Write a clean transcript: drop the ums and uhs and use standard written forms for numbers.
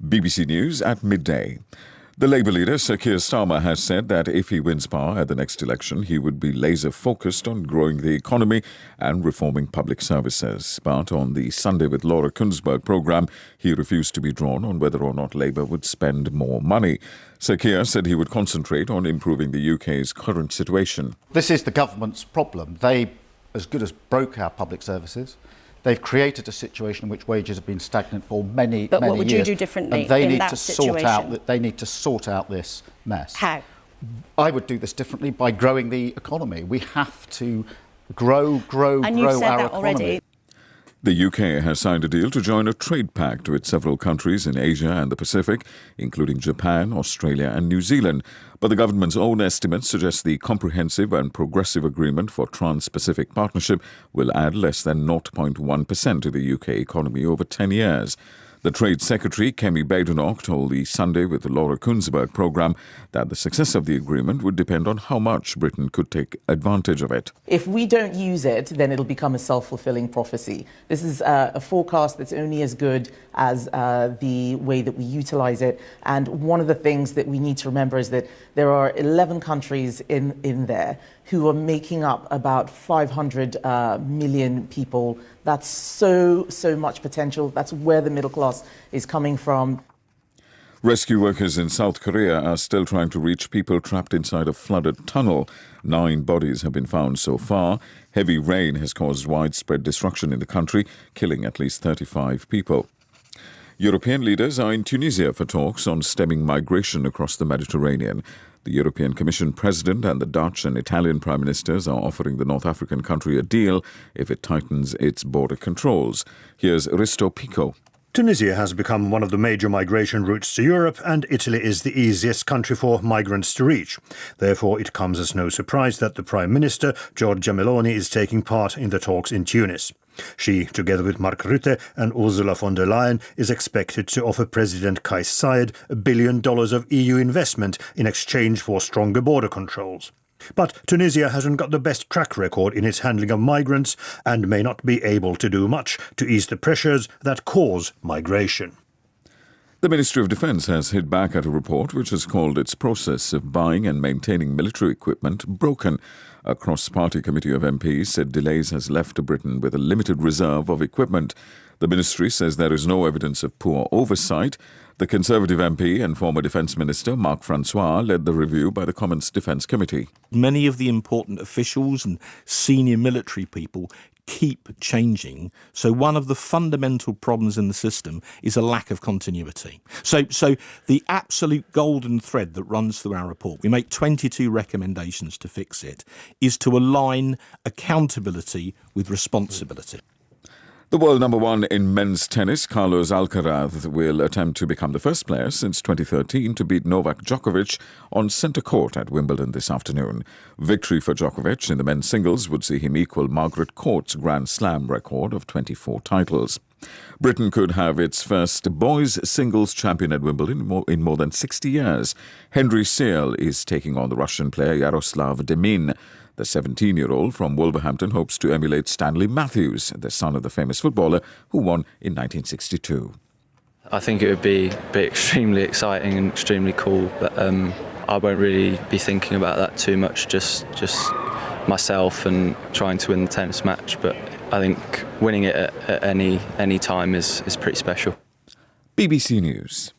BBC News at midday. The Labour leader, Sir Keir Starmer, has said that if he wins power at the next election, he would be laser-focused on growing the economy and reforming public services. But on the Sunday with Laura Kuenssberg programme, he refused to be drawn on whether or not Labour would spend more money. Sir Keir said he would concentrate on improving the UK's current situation. This is the government's problem. They, as good as broke our public services. They've created a situation in which wages have been stagnant for many years. But what would you do differently in that situation? They need to sort out this mess. How? I would do this differently by growing the economy. We have to grow and you've said our that economy. already. The UK has signed a deal to join a trade pact with several countries in Asia and the Pacific, including Japan, Australia and New Zealand. But the government's own estimates suggest the comprehensive and progressive agreement for Trans-Pacific Partnership will add less than 0.1% to the UK economy over 10 years. The Trade Secretary, Kemi Badenoch, told the Sunday with the Laura Kuenssberg programme that the success of the agreement would depend on how much Britain could take advantage of it. If we don't use it, then it'll become a self-fulfilling prophecy. This is a forecast that's only as good as the way that we utilise it. And one of the things that we need to remember is that there are 11 countries in there who are making up about 500 million people. That's so much potential. That's where the middle class is coming from. Rescue workers in South Korea are still trying to reach people trapped inside a flooded tunnel. 9 bodies have been found so far. Heavy rain has caused widespread destruction in the country, killing at least 35 people. European leaders are in Tunisia for talks on stemming migration across the Mediterranean. The European Commission President and the Dutch and Italian Prime Ministers are offering the North African country a deal if it tightens its border controls. Here's Risto Pico. Tunisia has become one of the major migration routes to Europe, and Italy is the easiest country for migrants to reach. Therefore, it comes as no surprise that the Prime Minister, Giorgia Meloni, is taking part in the talks in Tunis. She, together with Mark Rutte and Ursula von der Leyen, is expected to offer President Kais Saied $1 billion of EU investment in exchange for stronger border controls. But Tunisia hasn't got the best track record in its handling of migrants and may not be able to do much to ease the pressures that cause migration. The Ministry of Defence has hit back at a report which has called its process of buying and maintaining military equipment broken. A cross-party committee of MPs said delays has left Britain with a limited reserve of equipment. The ministry says there is no evidence of poor oversight. The Conservative MP and former Defence Minister Marc Francois led the review by the Commons Defence Committee. Many of the important officials and senior military people keep changing. So one of the fundamental problems in the system is a lack of continuity. So the absolute golden thread that runs through our report, we make 22 recommendations to fix it, is to align accountability with responsibility. The world number 1 in men's tennis, Carlos Alcaraz, will attempt to become the first player since 2013 to beat Novak Djokovic on centre court at Wimbledon this afternoon. Victory for Djokovic in the men's singles would see him equal Margaret Court's Grand Slam record of 24 titles. Britain could have its first boys singles champion at Wimbledon in more than 60 years. Henry Searle is taking on the Russian player Yaroslav Demin. The 17-year-old from Wolverhampton hopes to emulate Stanley Matthews, the son of the famous footballer who won in 1962. I think it would be extremely exciting and extremely cool, but I won't really be thinking about that too much, just myself and trying to win the tennis match. But I think winning it at any time is pretty special. BBC News.